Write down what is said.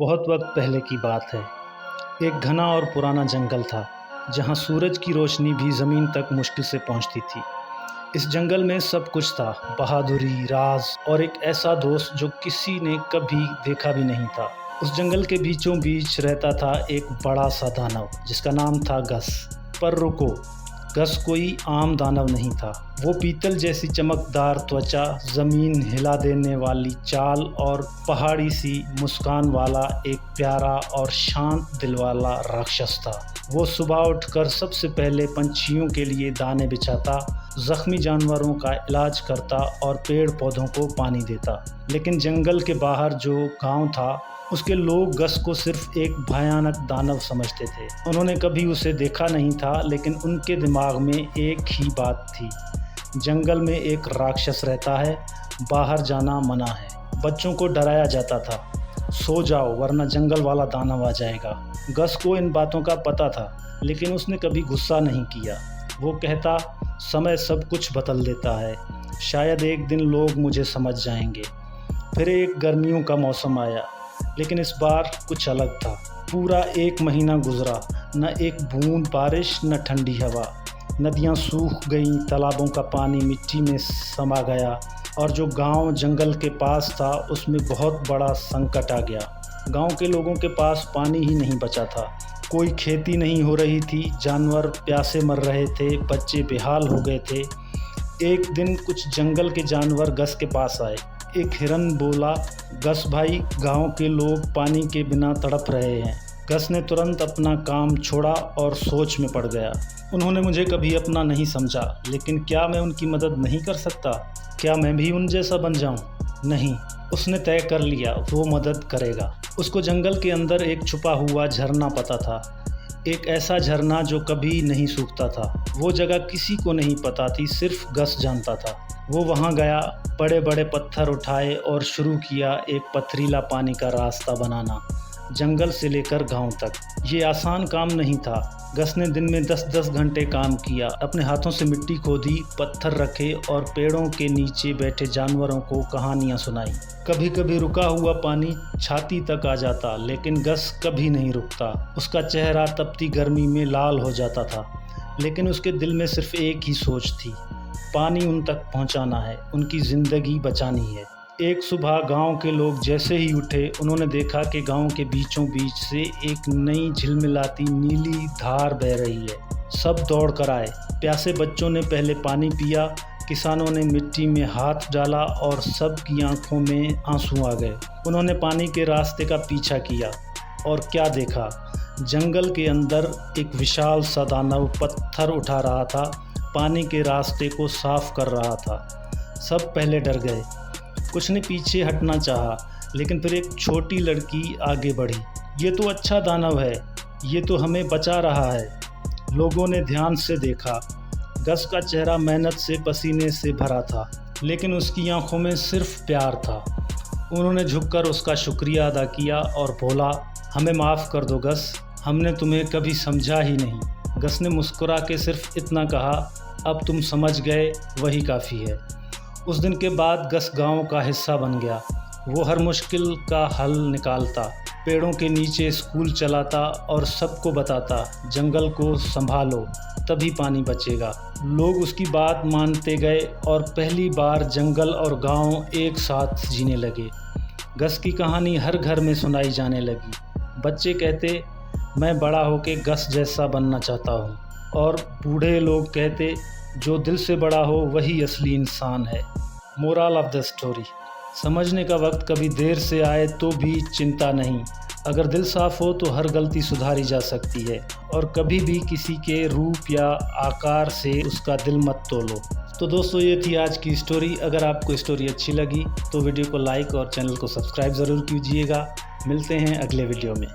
बहुत वक्त पहले की बात है। एक घना और पुराना जंगल था, जहाँ सूरज की रोशनी भी ज़मीन तक मुश्किल से पहुँचती थी। इस जंगल में सब कुछ था, बहादुरी, राज और एक ऐसा दोस्त जो किसी ने कभी देखा भी नहीं था। उस जंगल के बीचों बीच रहता था एक बड़ा सा दानव, जिसका नाम था गस। पर रुको, गस कोई आम दानव नहीं था। वो पीतल जैसी चमकदार त्वचा, ज़मीन हिला देने वाली चाल और पहाड़ी सी मुस्कान वाला एक प्यारा और शांत दिल वाला राक्षस था। वो सुबह उठकर सबसे पहले पंछियों के लिए दाने बिछाता, जख्मी जानवरों का इलाज करता और पेड़ पौधों को पानी देता। लेकिन जंगल के बाहर जो गांव था, उसके लोग गस को सिर्फ एक भयानक दानव समझते थे। उन्होंने कभी उसे देखा नहीं था, लेकिन उनके दिमाग में एक ही बात थी, जंगल में एक राक्षस रहता है, बाहर जाना मना है। बच्चों को डराया जाता था, सो जाओ वरना जंगल वाला दानव आ जाएगा। गस को इन बातों का पता था, लेकिन उसने कभी गुस्सा नहीं किया। वो कहता, समय सब कुछ बदल देता है, शायद एक दिन लोग मुझे समझ जाएंगे। फिर एक गर्मियों का मौसम आया, लेकिन इस बार कुछ अलग था। पूरा एक महीना गुजरा, न एक बूंद बारिश, न ठंडी हवा। नदियाँ सूख गईं, तालाबों का पानी मिट्टी में समा गया और जो गांव जंगल के पास था, उसमें बहुत बड़ा संकट आ गया। गांव के लोगों के पास पानी ही नहीं बचा था। कोई खेती नहीं हो रही थी, जानवर प्यासे मर रहे थे, बच्चे बेहाल हो गए थे। एक दिन कुछ जंगल के जानवर गस के पास आए। एक हिरन बोला, गस भाई, गांव के लोग पानी के बिना तड़प रहे हैं। गस ने तुरंत अपना काम छोड़ा और सोच में पड़ गया। उन्होंने मुझे कभी अपना नहीं समझा, लेकिन क्या मैं उनकी मदद नहीं कर सकता? क्या मैं भी उन जैसा बन जाऊं? नहीं, उसने तय कर लिया, वो मदद करेगा। उसको जंगल के अंदर एक छुपा हुआ झरना पता था, एक ऐसा झरना जो कभी नहीं सूखता था। वो जगह किसी को नहीं पता थी, सिर्फ गस जानता था। वो वहाँ गया, बड़े बड़े पत्थर उठाए और शुरू किया एक पथरीला पानी का रास्ता बनाना, जंगल से लेकर गांव तक। ये आसान काम नहीं था। गस ने दिन में 10-10 घंटे काम किया, अपने हाथों से मिट्टी खोदी, पत्थर रखे और पेड़ों के नीचे बैठे जानवरों को कहानियाँ सुनाई। कभी कभी रुका हुआ पानी छाती तक आ जाता, लेकिन गस कभी नहीं रुकता। उसका चेहरा तपती गर्मी में लाल हो जाता था, लेकिन उसके दिल में सिर्फ एक ही सोच थी, पानी उन तक पहुंचाना है, उनकी ज़िंदगी बचानी है। एक सुबह गांव के लोग जैसे ही उठे, उन्होंने देखा कि गांव के बीचों बीच से एक नई झिलमिलाती नीली धार बह रही है। सब दौड़ कर आए। प्यासे बच्चों ने पहले पानी पिया, किसानों ने मिट्टी में हाथ डाला और सब की आंखों में आंसू आ गए। उन्होंने पानी के रास्ते का पीछा किया और क्या देखा, जंगल के अंदर एक विशाल सा दानव पत्थर उठा रहा था, पानी के रास्ते को साफ कर रहा था। सब पहले डर गए, कुछ ने पीछे हटना चाहा, लेकिन फिर एक छोटी लड़की आगे बढ़ी। ये तो अच्छा दानव है, ये तो हमें बचा रहा है। लोगों ने ध्यान से देखा। गस का चेहरा मेहनत से पसीने से भरा था, लेकिन उसकी आंखों में सिर्फ प्यार था। उन्होंने झुककर उसका शुक्रिया अदा किया और बोला, हमें माफ़ कर दो गस, हमने तुम्हें कभी समझा ही नहीं। गस ने मुस्कुरा के सिर्फ इतना कहा, अब तुम समझ गए, वही काफ़ी है। उस दिन के बाद गस गांव का हिस्सा बन गया। वो हर मुश्किल का हल निकालता, पेड़ों के नीचे स्कूल चलाता और सबको बताता, जंगल को संभालो, तभी पानी बचेगा। लोग उसकी बात मानते गए और पहली बार जंगल और गांव एक साथ जीने लगे। गस की कहानी हर घर में सुनाई जाने लगी। बच्चे कहते, मैं बड़ा होकर गस जैसा बनना चाहता हूँ, और बूढ़े लोग कहते, जो दिल से बड़ा हो वही असली इंसान है। मोरल ऑफ द स्टोरी, समझने का वक्त कभी देर से आए तो भी चिंता नहीं। अगर दिल साफ हो तो हर गलती सुधारी जा सकती है, और कभी भी किसी के रूप या आकार से उसका दिल मत तोलो। तो दोस्तों, ये थी आज की स्टोरी। अगर आपको स्टोरी अच्छी लगी तो वीडियो को लाइक और चैनल को सब्सक्राइब ज़रूर कीजिएगा। मिलते हैं अगले वीडियो में।